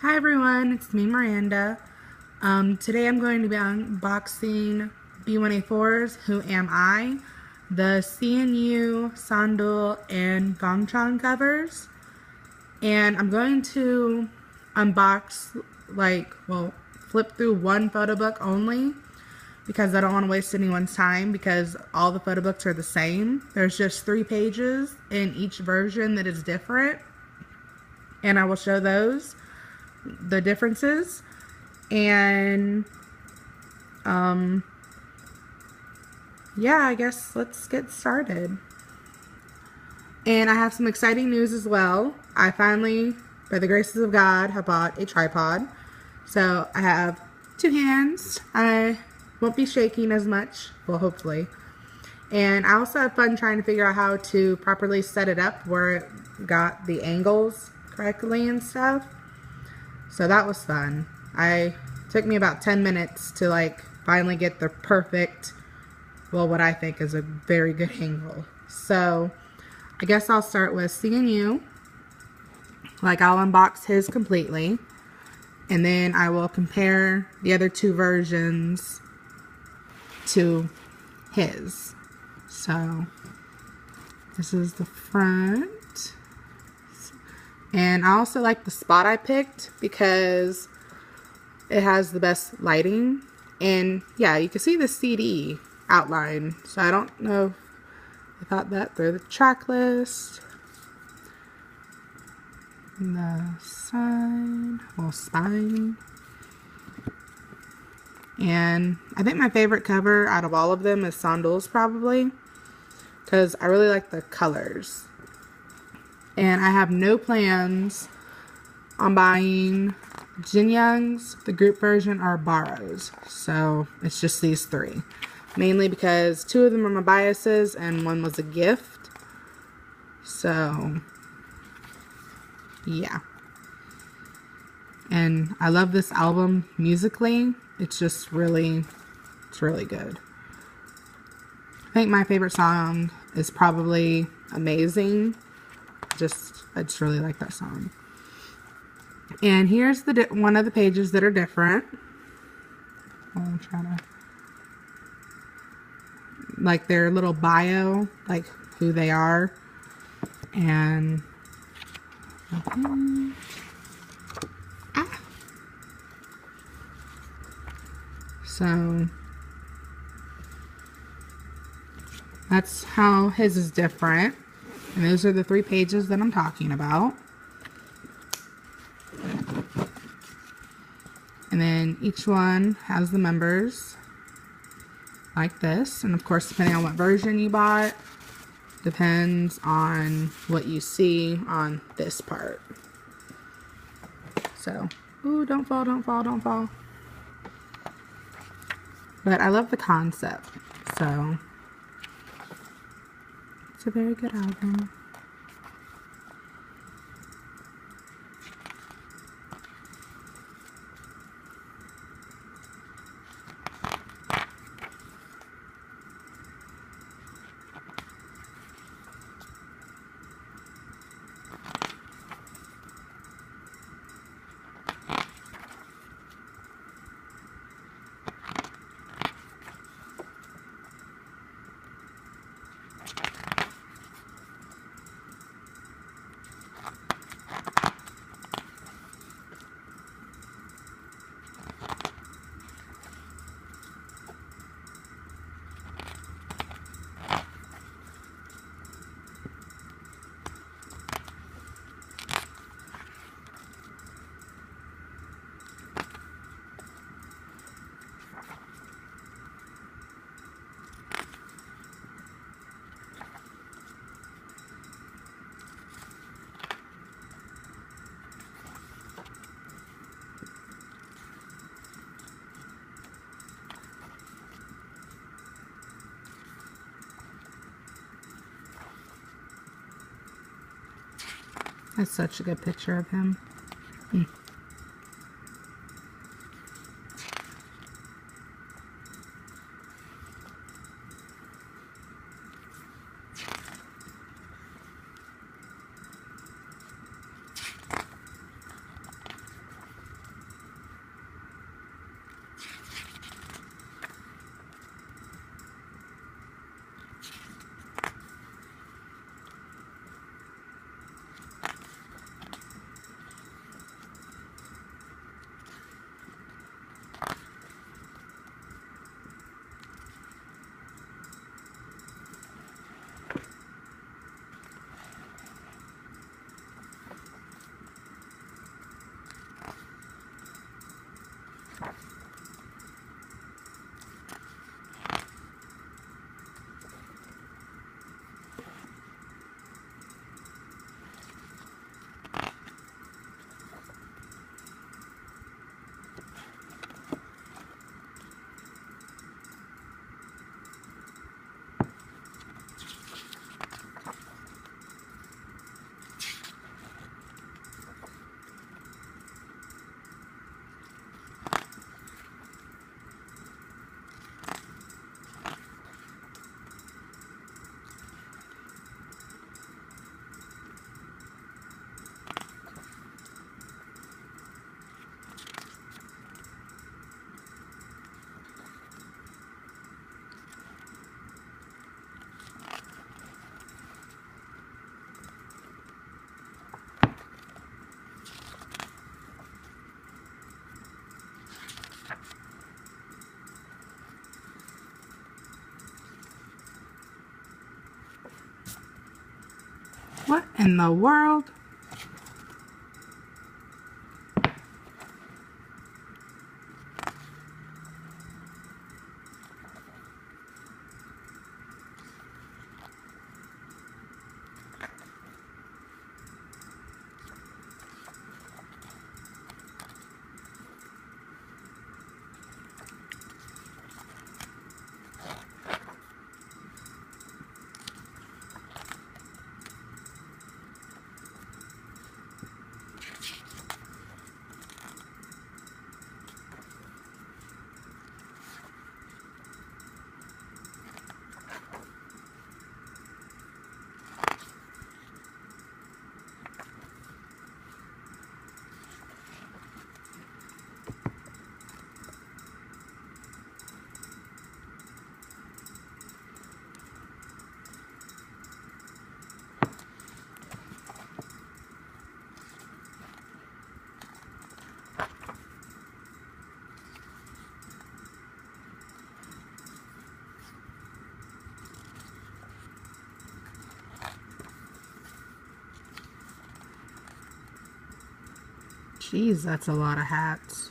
Hi everyone, it's me Miranda. Today I'm going to be unboxing B1A4's Who Am I, the CNU SanDeul and GongChan covers. And I'm going to unbox, flip through one photo book only because I don't want to waste anyone's time because all the photo books are the same. There's just 3 pages in each version that is different, and I will show the differences. And yeah, I guess let's get started. And I have some exciting news as well. I finally, by the graces of God, have bought a tripod. So I have 2 hands. I won't be shaking as much, well, hopefully. And I also have fun trying to figure out how to properly set it up where it got the angles correctly and stuff. So that was fun. It took me about 10 minutes to finally get the perfect, well, what I think is a very good angle. So I guess I'll start with CNU. I'll unbox his completely, and then I will compare the other 2 versions to his. So this is the front. And I also like the spot I picked because it has the best lighting. And yeah, you can see the CD outline. So I don't know if I thought that through. The track list. The side. Well, spine. And I think my favorite cover out of all of them is SanDeul's probably, because I really like the colors. And I have no plans on buying Jin Young's, the group version, or Borrow's. So it's just these 3. Mainly because 2 of them are my biases and 1 was a gift. So yeah. And I love this album musically. It's just really good. I think my favorite song is probably Amazing. I just really like that song. And here's one of the pages that are different. I'll try to, their little bio, who they are. And so that's how his is different. And those are the 3 pages that I'm talking about. And then each one has the members like this. And of course, depending on what version you bought, depends on what you see on this part. So, ooh, don't fall, don't fall, don't fall. But I love the concept. So it's a very good album. That's such a good picture of him. What in the world? Jeez, that's a lot of hats.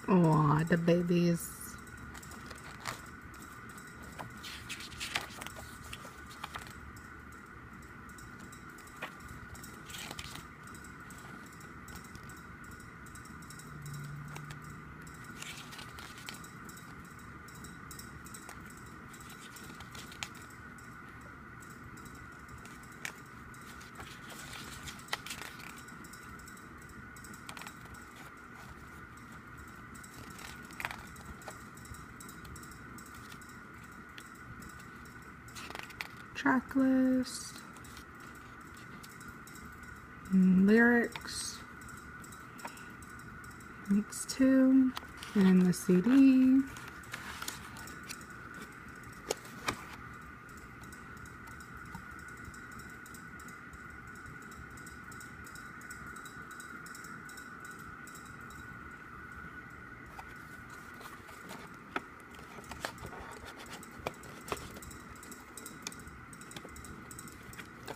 Oh, the babies. Track list, lyrics, links to, and the CD.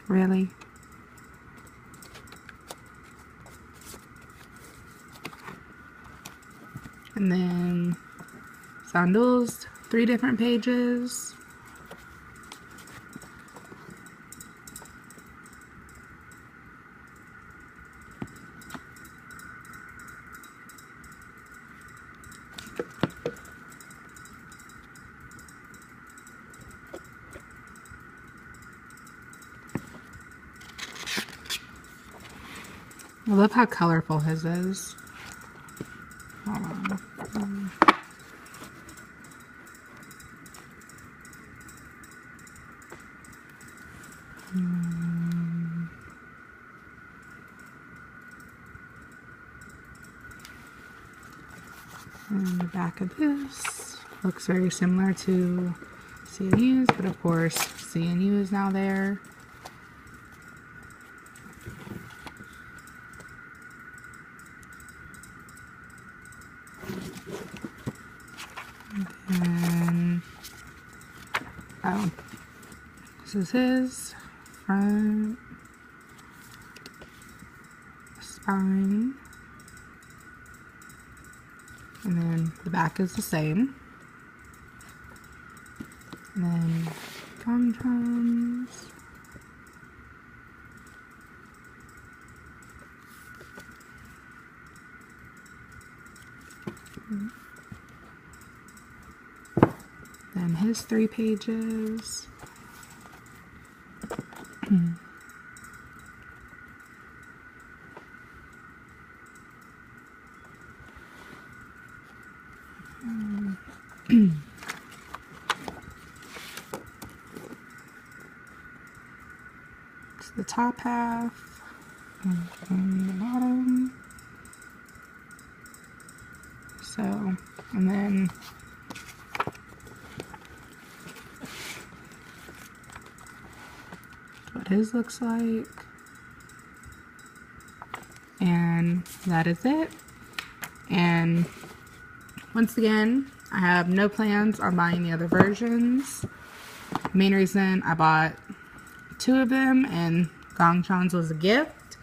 Really? And then SanDeul's 3 different pages. I love how colorful his is. Hold on. And the back of this looks very similar to CNU's, but of course CNU is now there. And oh, this is his front spine, and then the back is the same. And then GongChan's. Then his 3 pages. the top half and the bottom. So, and then what his looks like. And that is it. And once again, I have no plans on buying the other versions. The main reason I bought 2 of them and GongChan's was a gift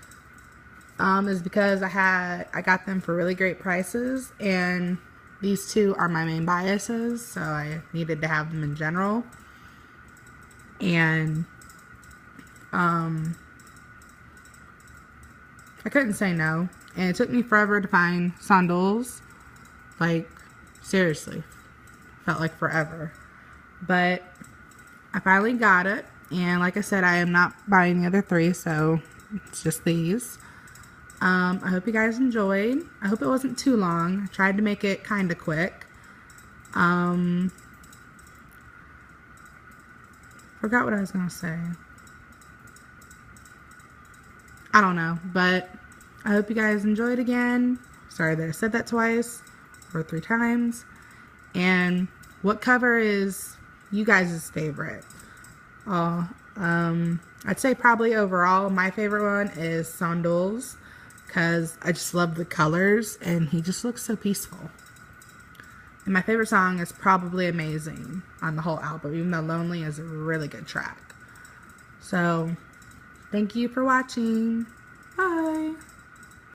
is because I got them for really great prices, and these 2 are my main biases, so I needed to have them in general. And I couldn't say no, and it took me forever to find SanDeul's. Like, seriously, felt like forever, but I finally got it. And like I said, I am not buying the other 3, so it's just these. I hope you guys enjoyed. I hope it wasn't too long. I tried to make it kind of quick. Forgot what I was going to say. I don't know, but I hope you guys enjoyed again. Sorry that I said that twice or 3 times. And what cover is you guys' favorite? I'd say probably overall my favorite one is SanDeul's, because I just love the colors and he just looks so peaceful. And my favorite song is probably Amazing on the whole album, even though Lonely is a really good track. So, thank you for watching. Bye!